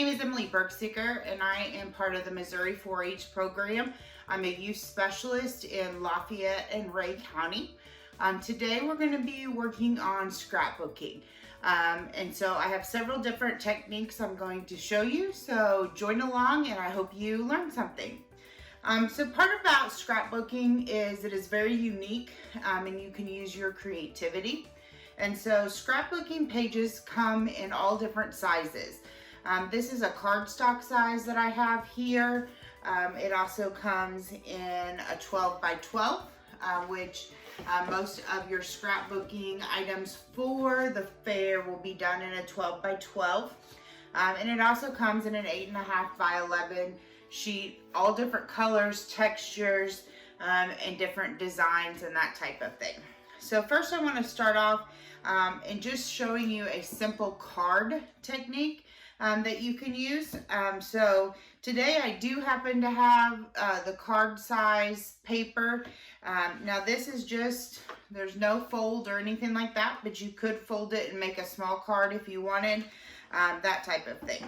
name is Emily Bergsicker, and I am part of the Missouri 4-H program. I'm a youth specialist in Lafayette and Ray County. Today we're going to be working on scrapbooking. And so I have several different techniques I'm going to show you, so join along and I hope you learn something. So part about scrapbooking is it is very unique and you can use your creativity. And so scrapbooking pages come in all different sizes. This is a cardstock size that I have here. It also comes in a 12 by 12, which most of your scrapbooking items for the fair will be done in a 12 by 12. And it also comes in an 8.5 by 11 sheet, all different colors, textures, and different designs and that type of thing. So first I want to start off in just showing you a simple card technique that you can use. So today I do happen to have the card size paper. Now this is just, there's no fold or anything like that, but you could fold it and make a small card if you wanted, that type of thing.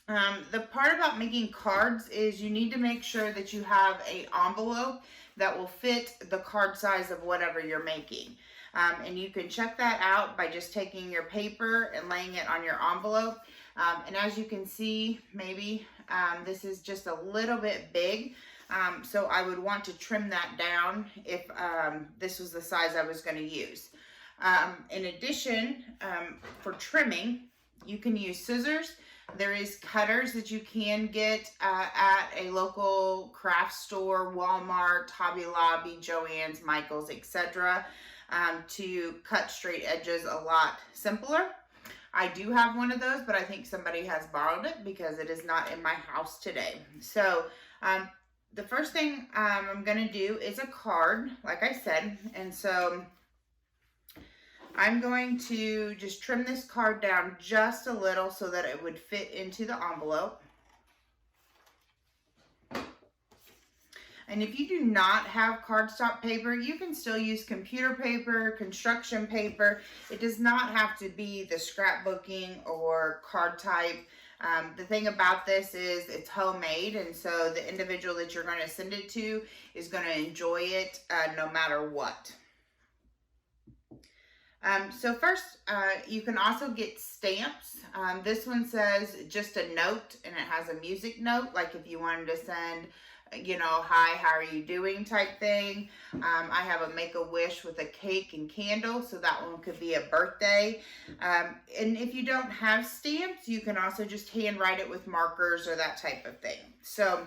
The part about making cards is you need to make sure that you have an envelope that will fit the card size of whatever you're making. And you can check that out by just taking your paper and laying it on your envelope. And as you can see, maybe this is just a little bit big. So I would want to trim that down if this was the size I was going to use. In addition, for trimming, you can use scissors. There is cutters that you can get at a local craft store, Walmart, Hobby Lobby, Joann's, Michael's, etc. To cut straight edges a lot simpler. I do have one of those, but I think somebody has borrowed it because it is not in my house today. So the first thing I'm going to do is a card, like I said. And so I'm going to just trim this card down just a little so that it would fit into the envelope. And if you do not have cardstock paper, you can still use computer paper, construction paper. It does not have to be the scrapbooking or card type. The thing about this is it's homemade, and so the individual that you're going to send it to is going to enjoy it no matter what. So first, you can also get stamps. This one says just a note, and it has a music note, like if you wanted to send, you know, hi, how are you doing type thing. I have a Make-A-Wish with a cake and candle, so that one could be a birthday. And if you don't have stamps, you can also just handwrite it with markers or that type of thing. So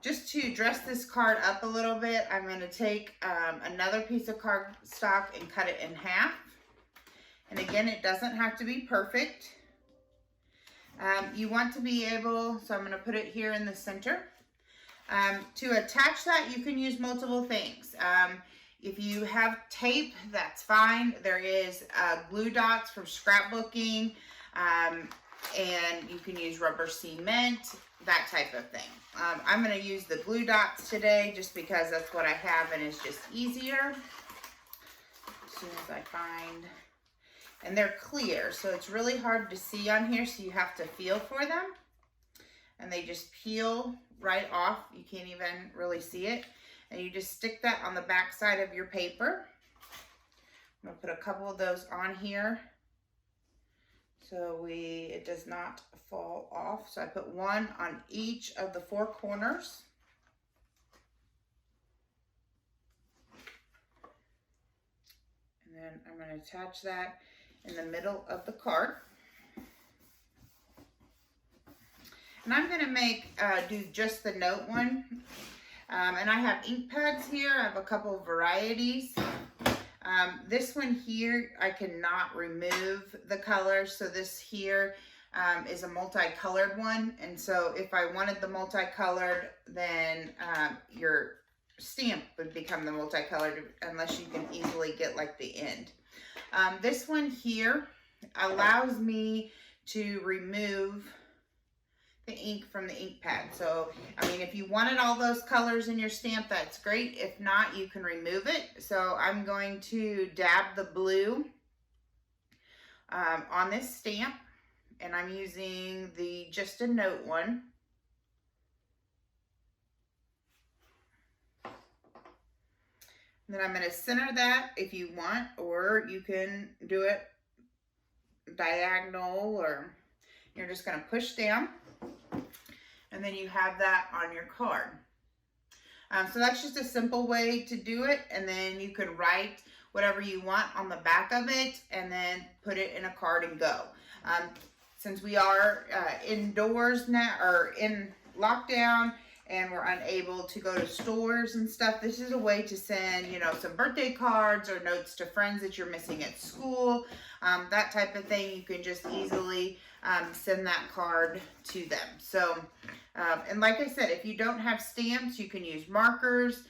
just to dress this card up a little bit, I'm going to take another piece of cardstock and cut it in half. And again, it doesn't have to be perfect. You want to be able, so I'm going to put it here in the center. To attach that, you can use multiple things. If you have tape, that's fine. There is glue dots from scrapbooking, and you can use rubber cement, that type of thing. I'm going to use the glue dots today just because that's what I have and it's just easier. As soon as I find, and they're clear, so it's really hard to see on here, so you have to feel for them. And they just peel right off. You can't even really see it. And you just stick that on the back side of your paper. I'm going to put a couple of those on here so it does not fall off. So I put one on each of the 4 corners. And then I'm going to attach that in the middle of the card. And I'm going to do just the note one. And I have ink pads here. I have a couple of varieties. This one here, I cannot remove the color. So this here is a multicolored one. And so if I wanted the multicolored, then your stamp would become the multicolored unless you can easily get like the end. This one here allows me to remove the ink from the ink pad. So, I mean, if you wanted all those colors in your stamp, that's great. If not, you can remove it. So I'm going to dab the blue on this stamp, and I'm using the Just a Note one. And then I'm going to center that if you want, or you can do it diagonal, or you're just going to push down, and then you have that on your card. So that's just a simple way to do it, and then you can write whatever you want on the back of it and then put it in a card and go. Since we are indoors now, or in lockdown, and we're unable to go to stores and stuff, this is a way to send, you know, some birthday cards or notes to friends that you're missing at school, that type of thing. You can just easily send that card to them. So, and like I said, if you don't have stamps, you can use markers.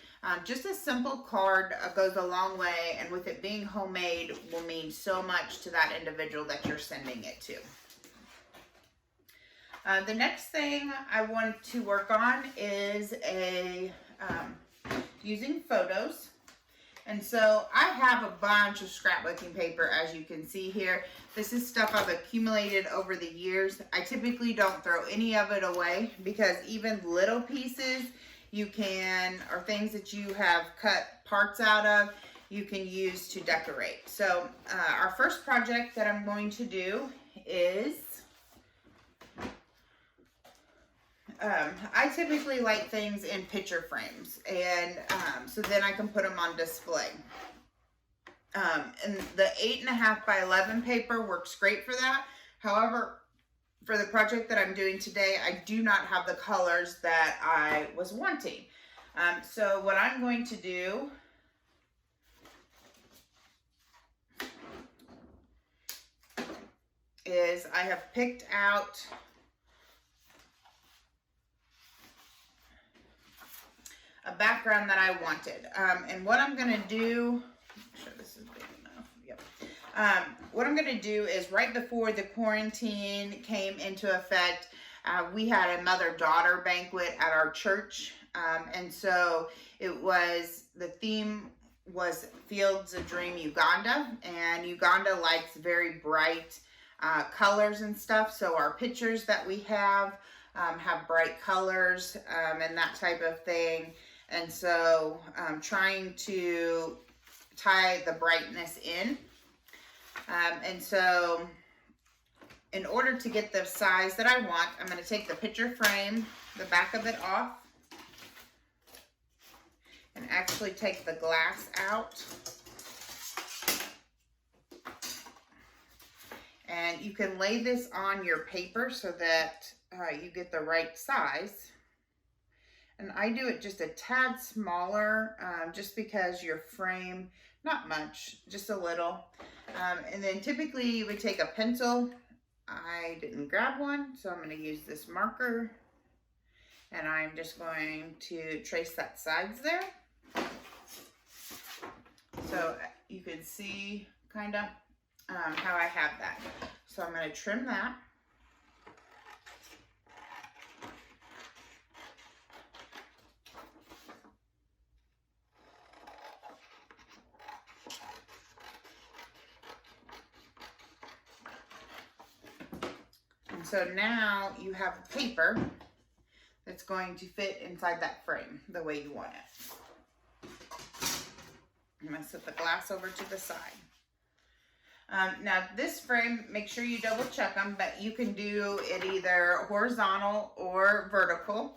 Just a simple card goes a long way, and with it being homemade will mean so much to that individual that you're sending it to. The next thing I want to work on is using photos. And so I have a bunch of scrapbooking paper, as you can see here. This is stuff I've accumulated over the years. I typically don't throw any of it away, because even little pieces you can, or things that you have cut parts out of, you can use to decorate. So our first project that I'm going to do is, I typically like things in picture frames, and so then I can put them on display. And the 8.5 by 11 paper works great for that. However, for the project that I'm doing today, I do not have the colors that I was wanting. So what I'm going to do is I have picked out a background that I wanted. And what I'm going to do, make sure this is big enough. Yep. What I'm going to do is, right before the quarantine came into effect, we had a mother-daughter banquet at our church. And so the theme was Fields of Dream Uganda. And Uganda likes very bright colors and stuff. So our pictures that we have bright colors and that type of thing. And so trying to tie the brightness in. And so in order to get the size that I want, I'm going to take the picture frame, the back of it off, and actually take the glass out. And you can lay this on your paper so that you get the right size. And I do it just a tad smaller, just because your frame, not much, just a little. And then typically you would take a pencil. I didn't grab one, so I'm going to use this marker. And I'm just going to trace that sides there. So you can see kind of how I have that. So I'm going to trim that. So now you have a paper that's going to fit inside that frame the way you want it. I'm going to set the glass over to the side. Now this frame, make sure you double check them, but you can do it either horizontal or vertical.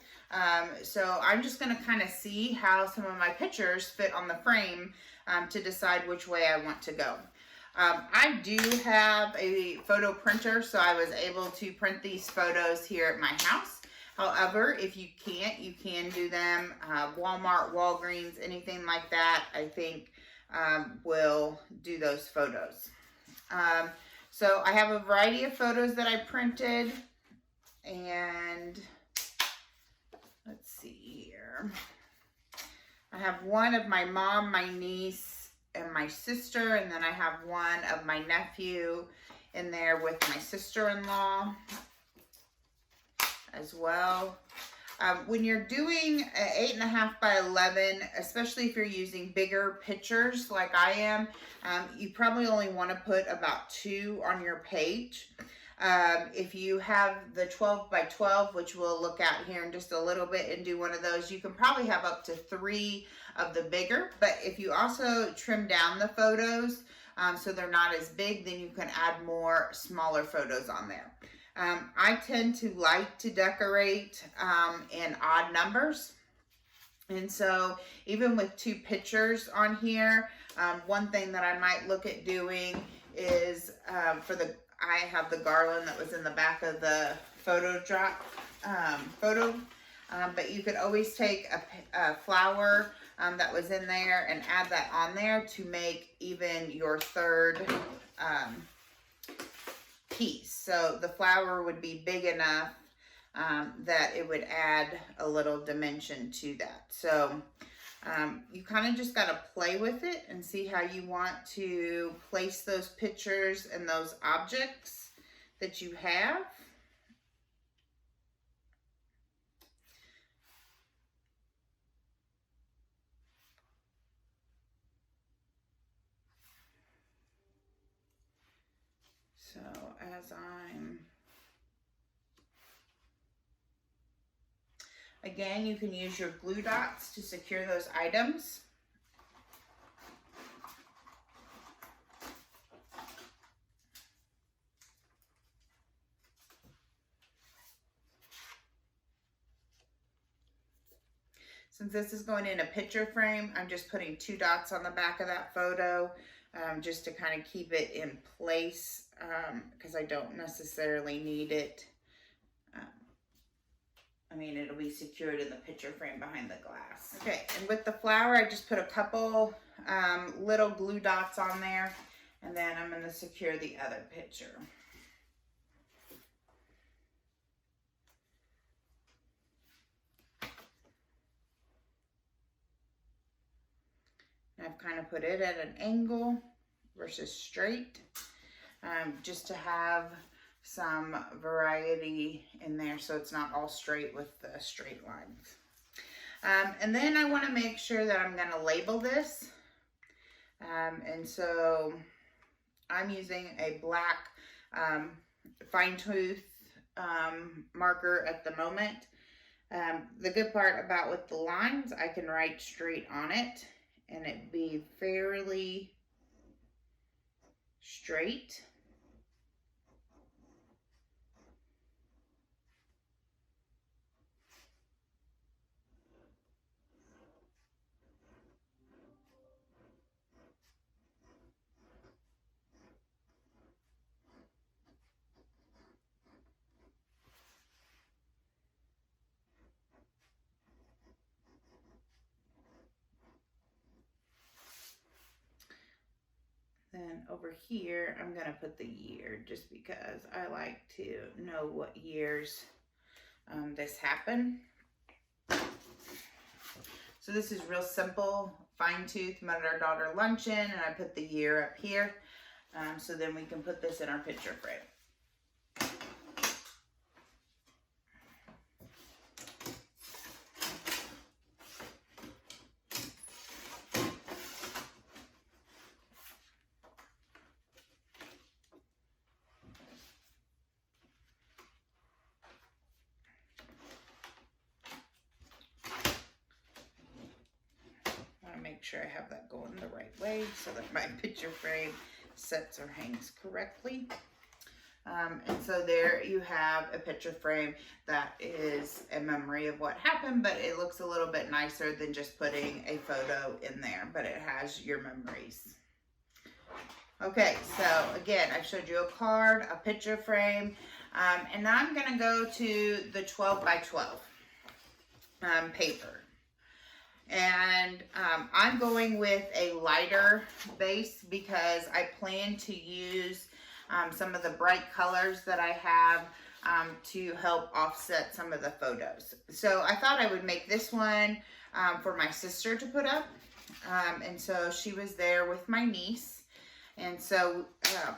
So I'm just going to kind of see how some of my pictures fit on the frame to decide which way I want to go. I do have a photo printer, so I was able to print these photos here at my house. However, if you can't, you can do them Walmart, Walgreens, anything like that, I think will do those photos. So I have a variety of photos that I printed, and let's see here. I have one of my mom, my niece, and my sister, and then I have one of my nephew in there with my sister-in-law as well. When you're doing an 8.5 by 11, especially if you're using bigger pictures like I am, you probably only want to put about 2 on your page. If you have the 12 by 12, which we'll look at here in just a little bit and do one of those, you can probably have up to 3 of the bigger. But if you also trim down the photos so they're not as big, then you can add more smaller photos on there. I tend to like to decorate in odd numbers. And so even with 2 pictures on here, one thing that I might look at doing is I have the garland that was in the back of the photo, but you could always take a flower that was in there and add that on there to make even your third piece. So the flower would be big enough that it would add a little dimension to that. So you kind of just got to play with it and see how you want to place those pictures and those objects that you have. So again, you can use your glue dots to secure those items. Since this is going in a picture frame, I'm just putting 2 dots on the back of that photo just to kind of keep it in place because I don't necessarily need it. I mean, it'll be secured in the picture frame behind the glass. Okay, and with the flower, I just put a couple little glue dots on there, and then I'm going to secure the other picture. I've kind of put it at an angle versus straight, just to have some variety in there so it's not all straight with the straight lines. And then I want to make sure that I'm going to label this. And so I'm using a black fine tooth marker at the moment. The good part about with the lines, I can write straight on it and it be fairly straight. Then over here, I'm going to put the year just because I like to know what years this happened. So this is real simple, fine tooth, met our daughter luncheon, and I put the year up here. So then we can put this in our picture frame. Make sure I have that going the right way so that my picture frame sets or hangs correctly. And so there you have a picture frame that is a memory of what happened, but it looks a little bit nicer than just putting a photo in there, but it has your memories. Okay, so again, I showed you a card, a picture frame, and now I'm gonna go to the 12 by 12 paper. And I'm going with a lighter base because I plan to use some of the bright colors that I have to help offset some of the photos. So I thought I would make this one for my sister to put up. And so she was there with my niece. And so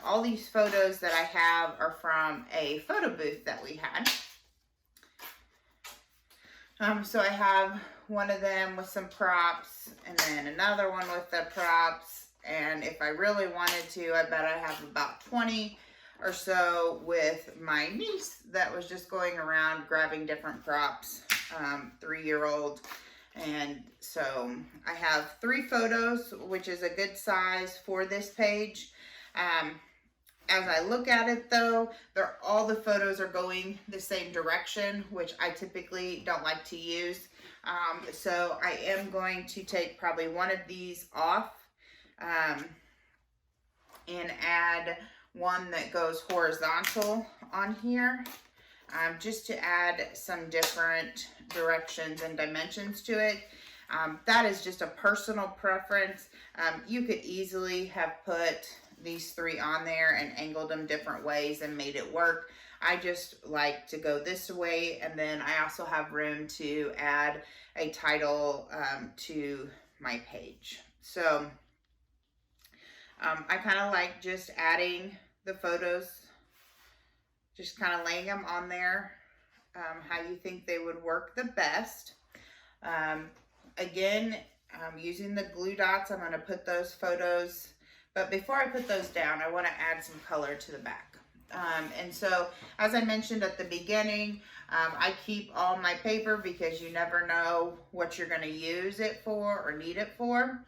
all these photos that I have are from a photo booth that we had. So I have one of them with some props, and then another one with the props. And if I really wanted to, I bet I have about 20 or so with my niece that was just going around grabbing different props, 3-year-old. And so I have 3 photos, which is a good size for this page. As I look at it though, all the photos are going the same direction, which I typically don't like to use. So I am going to take probably one of these off and add one that goes horizontal on here, just to add some different directions and dimensions to it. That is just a personal preference. You could easily have put these 3 on there and angled them different ways and made it work. I just like to go this way, and then I also have room to add a title to my page. So I kind of like just adding the photos, just kind of laying them on there how you think they would work the best. Again, using the glue dots, I'm going to put those photos, but before I put those down, I want to add some color to the back. And so, as I mentioned at the beginning, I keep all my paper because you never know what you're going to use it for or need it for.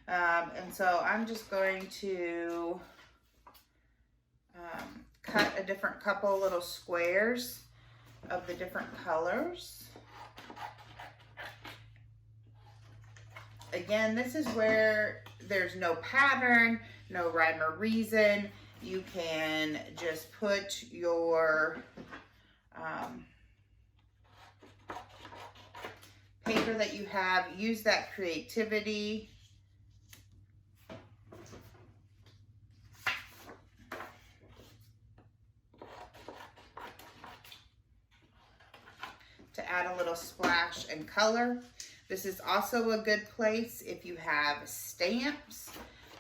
And so I'm just going to cut a different couple little squares of the different colors. Again, this is where there's no pattern, no rhyme or reason. You can just put your paper that you have, use that creativity. To add a little splash and color. This is also a good place if you have stamps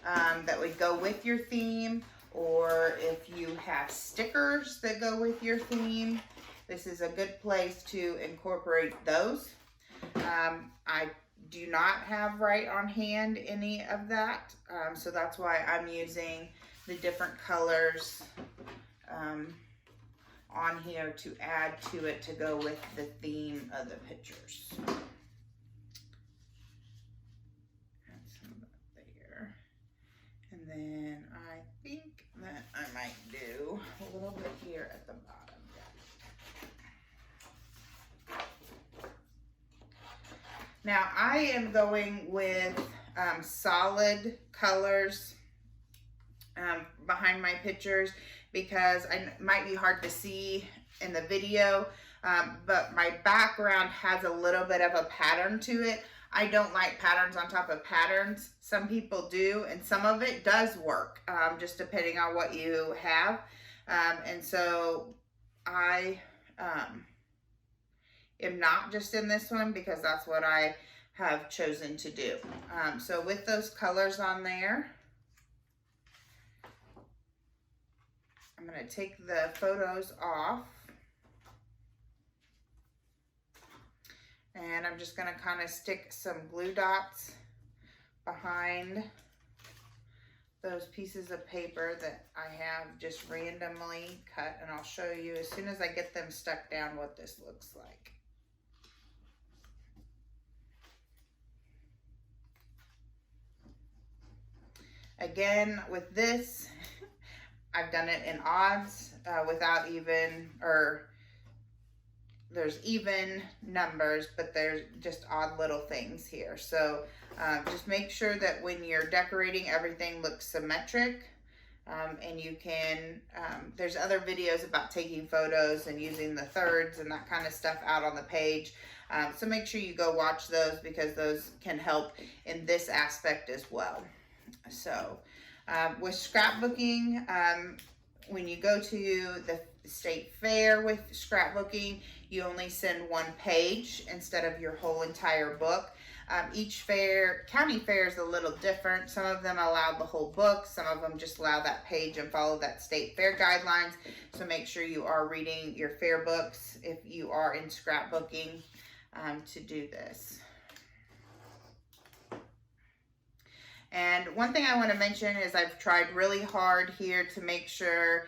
that would go with your theme, or if you have stickers that go with your theme. This is a good place to incorporate those. I do not have right on hand any of that, so that's why I'm using the different colors on here to add to it to go with the theme of the pictures. Add some there. And then I think that I might do a little bit here at the bottom. Now I am going with solid colors behind my pictures, because it might be hard to see in the video, but my background has a little bit of a pattern to it. I don't like patterns on top of patterns. Some people do, and some of it does work, just depending on what you have. And so I am not just in this one because that's what I have chosen to do. So with those colors on there, I'm going to take the photos off, and I'm just going to kind of stick some glue dots behind those pieces of paper that I have just randomly cut, and I'll show you as soon as I get them stuck down what this looks like. Again, with this, I've done it in odds without even, or there's even numbers, but there's just odd little things here. So just make sure that when you're decorating, everything looks symmetric. And you can, there's other videos about taking photos and using the thirds and that kind of stuff out on the page. So make sure you go watch those, because those can help in this aspect as well. So with scrapbooking, when you go to the state fair with scrapbooking, you only send 1 page instead of your whole entire book. Each fair, county fair, is a little different. Some of them allow the whole book, some of them just allow that page and follow that state fair guidelines. So make sure you are reading your fair books if you are in scrapbooking. to do this. And one thing I want to mention is I've tried really hard here to make sure,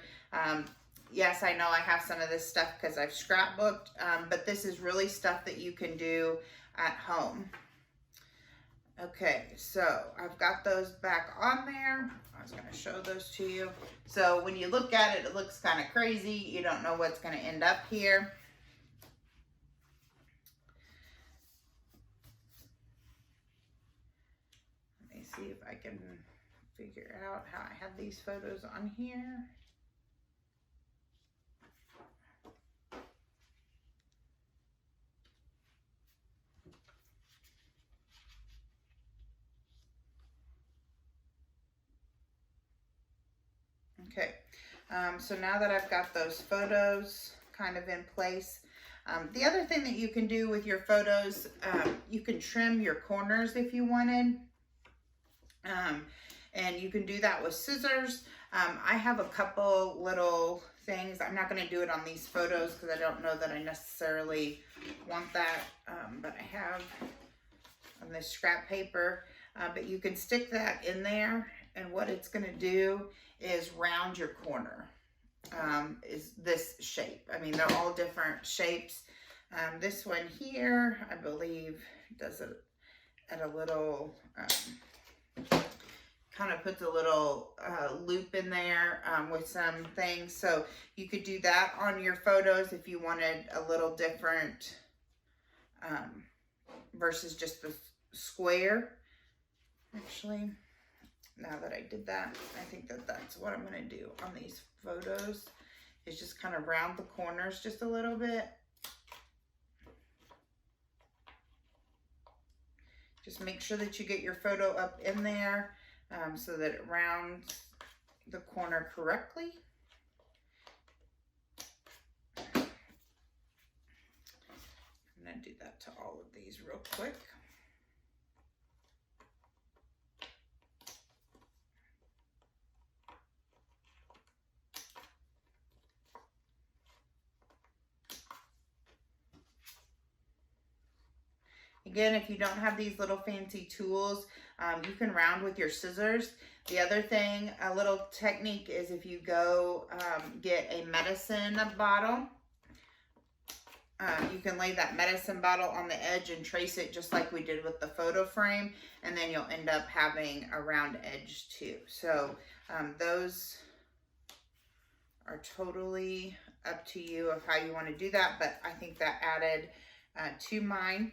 yes, I know I have some of this stuff because I've scrapbooked, but this is really stuff that you can do at home. Okay, so I've got those back on there. I was going to show those to you. So when you look at it, it looks kind of crazy. You don't know what's going to end up here. Let me see if I can figure out how I have these photos on here. Okay, so now that I've got those photos kind of in place, the other thing that you can do with your photos, you can trim your corners if you wanted, and you can do that with scissors. I have a couple little things. I'm not going to do it on these photos because I don't know that I necessarily want that, but I have on this scrap paper, but you can stick that in there, and what it's going to do is round your corner. Is this shape. I mean, they're all different shapes. This one here, I believe, does it at a little, kind of puts a little loop in there with some things. So you could do that on your photos if you wanted a little different versus just the square. Actually, now that I did that, I think that that's what I'm going to do on these photos, is just kind of round the corners just a little bit. Just make sure that you get your photo up in there so that it rounds the corner correctly. I'm going to do that to all of these real quick. Again, if you don't have these little fancy tools, you can round with your scissors. The other thing, a little technique, is if you go get a medicine bottle, you can lay that medicine bottle on the edge and trace it just like we did with the photo frame, and then you'll end up having a round edge too. So those are totally up to you of how you want to do that, but I think that added to mine.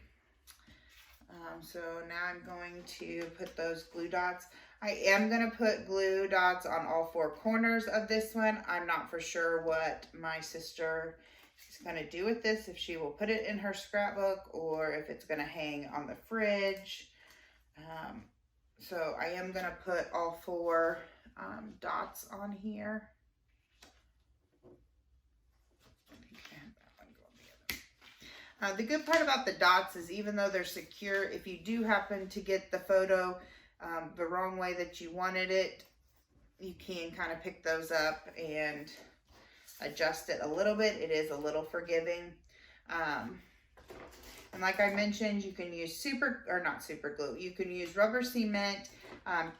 So now I'm going to put those glue dots. I am going to put glue dots on all four corners of this one. I'm not for sure what my sister is going to do with this, if she will put it in her scrapbook or if it's going to hang on the fridge. So I am going to put all four dots on here. The good part about the dots is, even though they're secure, if you do happen to get the photo the wrong way that you wanted it, you can kind of pick those up and adjust it a little bit. It is a little forgiving. And like I mentioned, you can use not super glue. You can use rubber cement.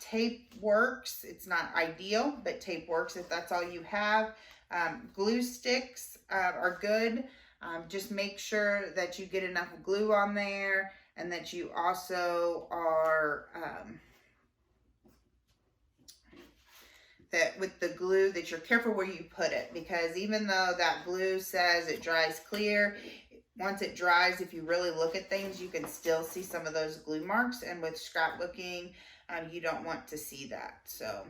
Tape works. It's not ideal, but tape works if that's all you have. Glue sticks are good. Just make sure that you get enough glue on there, and that you also are, that with the glue, that you're careful where you put it, because even though that glue says it dries clear, once it dries, if you really look at things, you can still see some of those glue marks, and with scrapbooking, you don't want to see that. So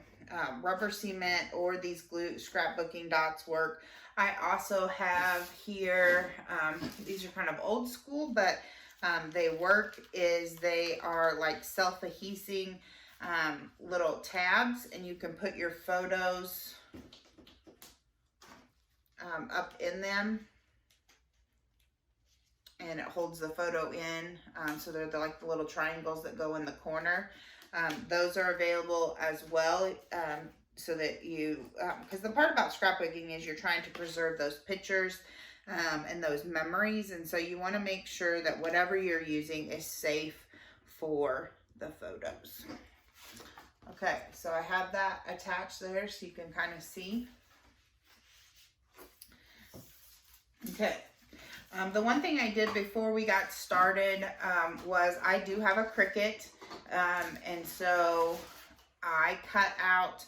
rubber cement or these glue scrapbooking dots work. I also have here, these are kind of old school, but they work, is they are like self-adhesing little tabs, and you can put your photos up in them, and it holds the photo in. So they're like the little triangles that go in the corner. Those are available as well, so that you, because the part about scrapbooking is you're trying to preserve those pictures. and those memories. And so you want to make sure that whatever you're using is safe for the photos. Okay, so I have that attached there so you can kind of see. Okay, the one thing I did before we got started was I do have a Cricut, and so I cut out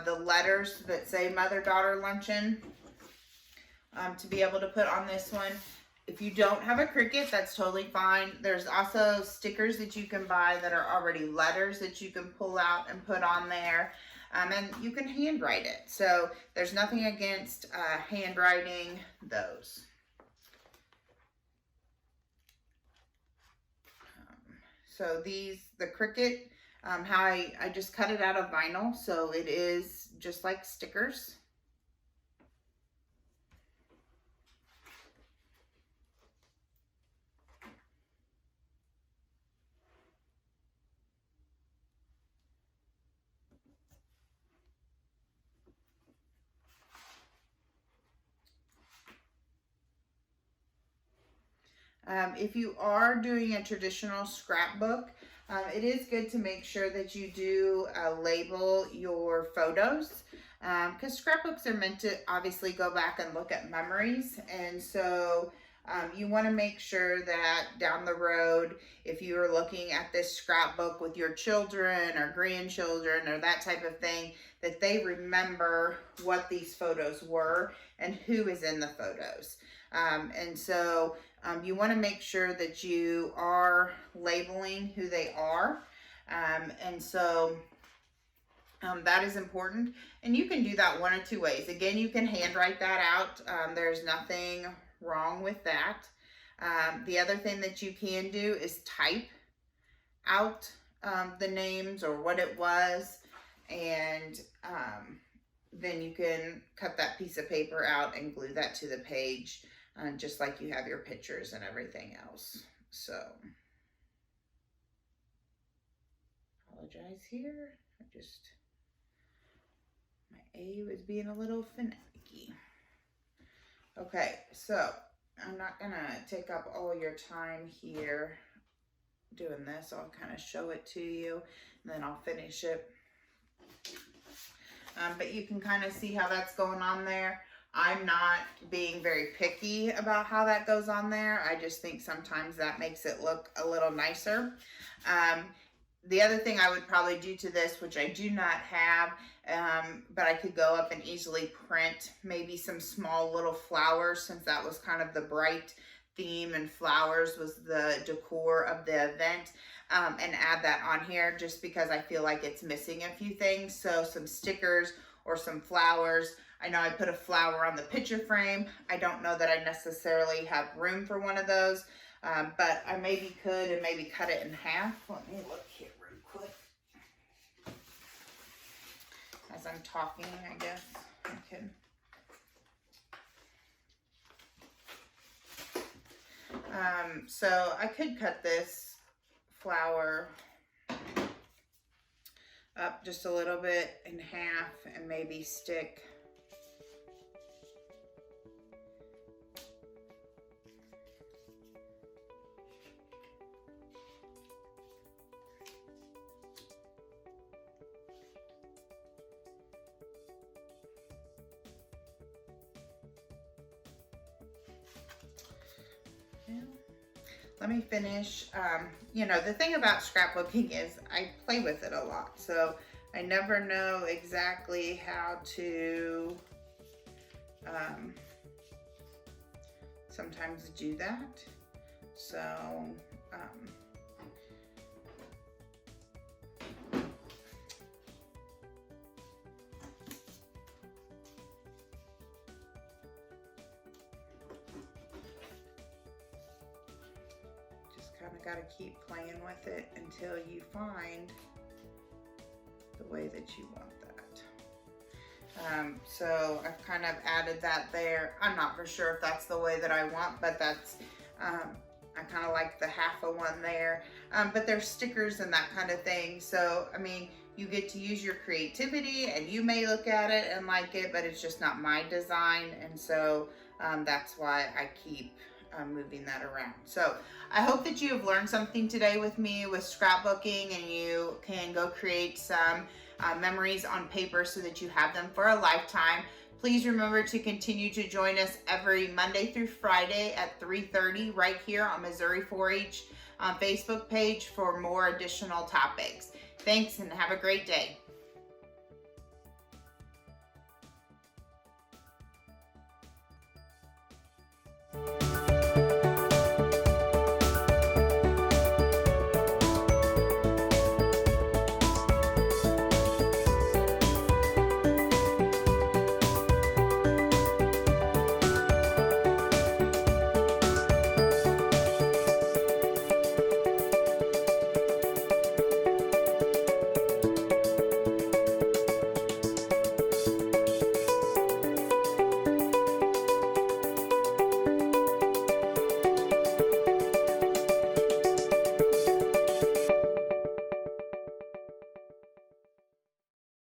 the letters that say mother-daughter luncheon to be able to put on this one. If you don't have a Cricut, that's totally fine. There's also stickers that you can buy that are already letters that you can pull out and put on there. And you can handwrite it. So there's nothing against handwriting those. So the Cricut, how I just cut it out of vinyl, so it is just like stickers. If you are doing a traditional scrapbook, it is good to make sure that you do label your photos, because scrapbooks are meant to obviously go back and look at memories. And so you want to make sure that down the road, if you are looking at this scrapbook with your children or grandchildren or that type of thing, that they remember what these photos were and who is in the photos. And so you want to make sure that you are labeling who they are. And so that is important. And you can do that one of two ways. Again, you can handwrite that out. There's nothing wrong with that. The other thing that you can do is type out the names or what it was. And then you can cut that piece of paper out and glue that to the page. Just like you have your pictures and everything else. So, apologize here. My A was being a little finicky. Okay, so I'm not gonna take up all your time here doing this. I'll kind of show it to you, and then I'll finish it. But you can kind of see how that's going on there. I'm not being very picky about how that goes on there. I just think sometimes that makes it look a little nicer. The other thing I would probably do to this, which I do not have, but I could go up and easily print maybe some small little flowers, since that was kind of the bright theme and flowers was the decor of the event, and add that on here just because I feel like it's missing a few things. So some stickers or some flowers. I know I put a flower on the picture frame. I don't know that I necessarily have room for one of those, but I maybe could and maybe cut it in half. Let me look here real quick. As I'm talking, I guess I can. So I could cut this flower up just a little bit in half and maybe stick let me finish. You know, the thing about scrapbooking is I play with it a lot, so I never know exactly how to sometimes do that. So kind of got to keep playing with it until you find the way that you want that. So I've kind of added that there. I'm not for sure if that's the way that I want, but that's, I kind of like the half of one there. But there's stickers and that kind of thing. So, I mean, You get to use your creativity, and you may look at it and like it, but it's just not my design. And so that's why I keep moving that around. So I hope that you have learned something today with me with scrapbooking, and you can go create some memories on paper so that you have them for a lifetime. Please remember to continue to join us every Monday through Friday at 3:30 right here on Missouri 4-H Facebook page for more additional topics. Thanks, and have a great day.